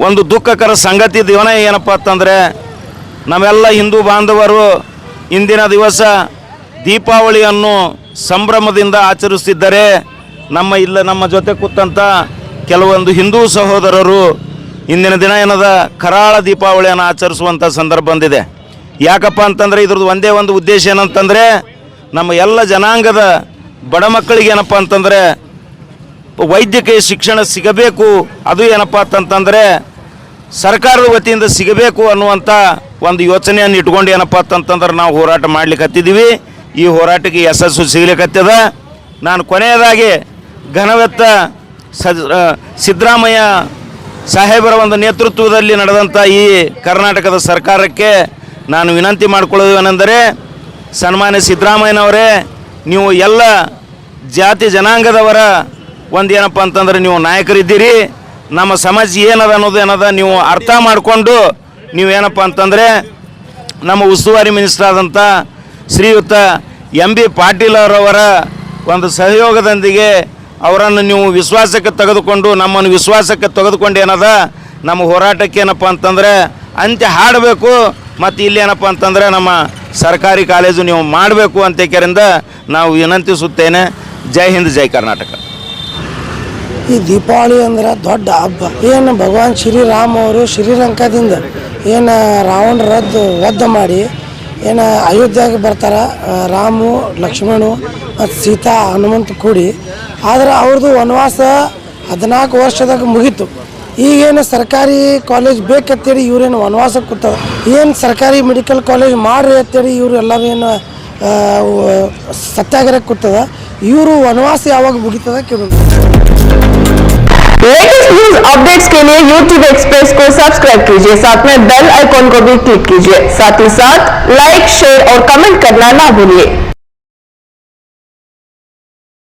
ಒಂದು ದುಃಖಕರ ಸಂಗತಿ ದಿವನ ಏನಪ್ಪ ಅಂತಂದರೆ ನಮ್ಮೆಲ್ಲ ಹಿಂದೂ ಬಾಂಧವರು ಇಂದಿನ ದಿವಸ ದೀಪಾವಳಿಯನ್ನು ಸಂಭ್ರಮದಿಂದ ಆಚರಿಸ್ತಿದ್ದರೆ ನಮ್ಮ ಜೊತೆ ಕೂತಂಥ ಕೆಲವೊಂದು ಹಿಂದೂ ಸಹೋದರರು ಇಂದಿನ ದಿನ ಏನದ ಕರಾಳ ದೀಪಾವಳಿಯನ್ನು ಆಚರಿಸುವಂಥ ಸಂದರ್ಭ ಬಂದಿದೆ. ಯಾಕಪ್ಪ ಅಂತಂದರೆ ಇದ್ರದ್ದು ಒಂದೇ ಒಂದು ಉದ್ದೇಶ ಏನಂತಂದರೆ ನಮ್ಮ ಎಲ್ಲ ಜನಾಂಗದ ಬಡ ಮಕ್ಕಳಿಗೆ ಏನಪ್ಪ ಅಂತಂದರೆ ವೈದ್ಯಕೀಯ ಶಿಕ್ಷಣ ಸಿಗಬೇಕು, ಅದು ಏನಪ್ಪ ಅಂತಂತಂದರೆ ಸರ್ಕಾರದ ವತಿಯಿಂದ ಸಿಗಬೇಕು ಅನ್ನುವಂಥ ಒಂದು ಯೋಚನೆಯನ್ನು ಇಟ್ಕೊಂಡು ಏನಪ್ಪ ಅಂತಂತಂದ್ರೆ ನಾವು ಹೋರಾಟ ಮಾಡ್ಲಿಕ್ಕೆ ಹತ್ತಿದ್ದೀವಿ. ಈ ಹೋರಾಟಕ್ಕೆ ಯಶಸ್ಸು ಸಿಗ್ಲಿಕ್ಕತ್ತದ. ನಾನು ಕೊನೆಯದಾಗಿ ಘನವೆತ್ತ ಸಿದ್ದರಾಮಯ್ಯ ಸಾಹೇಬರ ಒಂದು ನೇತೃತ್ವದಲ್ಲಿ ನಡೆದಂಥ ಈ ಕರ್ನಾಟಕದ ಸರ್ಕಾರಕ್ಕೆ ನಾನು ವಿನಂತಿ ಮಾಡಿಕೊಳ್ಳೋದೇನೆಂದರೆ, ಸನ್ಮಾನ್ಯ ಸಿದ್ದರಾಮಯ್ಯನವರೇ, ನೀವು ಎಲ್ಲ ಜಾತಿ ಜನಾಂಗದವರ ಒಂದು ಏನಪ್ಪ ಅಂತಂದರೆ ನೀವು ನಾಯಕರಿದ್ದೀರಿ. ನಮ್ಮ ಸಮಸ್ಯೆ ಏನದ ಅನ್ನೋದೇನದ ನೀವು ಅರ್ಥ ಮಾಡಿಕೊಂಡು ನೀವೇನಪ್ಪ ಅಂತಂದರೆ ನಮ್ಮ ಉಸ್ತುವಾರಿ ಮಿನಿಸ್ಟರ್ ಆದಂಥ ಶ್ರೀಯುತ ಎಂ ಬಿ ಪಾಟೀಲ್ ಅವರವರ ಒಂದು ಸಹಯೋಗದೊಂದಿಗೆ ಅವರನ್ನು ನೀವು ವಿಶ್ವಾಸಕ್ಕೆ ತೆಗೆದುಕೊಂಡು ನಮ್ಮನ್ನು ವಿಶ್ವಾಸಕ್ಕೆ ತೆಗೆದುಕೊಂಡು ಏನದ ನಮ್ಮ ಹೋರಾಟಕ್ಕೆ ಏನಪ್ಪ ಅಂತಂದರೆ ಅಂತ್ಯ ಹಾಡಬೇಕು. ಮತ್ತು ಇಲ್ಲೇನಪ್ಪ ಅಂತಂದರೆ ನಮ್ಮ ಸರ್ಕಾರಿ ಕಾಲೇಜು ನೀವು ಮಾಡಬೇಕು ಅಂತ ಕೆರಿಂದ ನಾವು ವಿನಂತಿಸುತ್ತೇನೆ. ಜೈ ಹಿಂದ್, ಜೈ ಕರ್ನಾಟಕ. ಈ ದೀಪಾವಳಿ ಅಂದ್ರೆ ದೊಡ್ಡ ಹಬ್ಬ. ಏನು ಭಗವಾನ್ ಶ್ರೀರಾಮ್ ಅವರು ಶ್ರೀಲಂಕಾದಿಂದ ಏನು ರಾವಣ ವಧ ಮಾಡಿ ಏನು ಅಯೋಧ್ಯೆಗೆ ಬರ್ತಾರೆ, ರಾಮು, ಲಕ್ಷ್ಮಣು ಮತ್ತು ಸೀತಾ, ಹನುಮಂತ ಕೂಡಿ. ಆದ್ರೆ ಅವ್ರದ್ದು ವನವಾಸ 14 ವರ್ಷದಾಗ ಮುಗೀತು. ಈಗೇನು ಸರ್ಕಾರಿ ಕಾಲೇಜ್ ಬೇಕಂತೇಳಿ ಇವ್ರೇನು ವನವಾಸಕ್ಕೆ ಕೂತದ. ಏನು ಸರ್ಕಾರಿ ಮೆಡಿಕಲ್ ಕಾಲೇಜ್ ಮಾಡ್ರಿ ಅಂತೇಳಿ ಇವರು ಎಲ್ಲರೂ ಏನು ಸತ್ಯಾಗ್ರಹಕ್ಕೆ ಕೂತದ. ಇವರು ವನವಾಸ ಯಾವಾಗ ಮುಗಿತದ ಕೇಳೋದು. लेटेस्ट न्यूज अपडेट्स के लिए YouTube एक्सप्रेस को सब्सक्राइब कीजिए, साथ में बेल आइकॉन को भी क्लिक कीजिए, साथ ही साथ लाइक, शेयर और कमेंट करना ना भूलिए।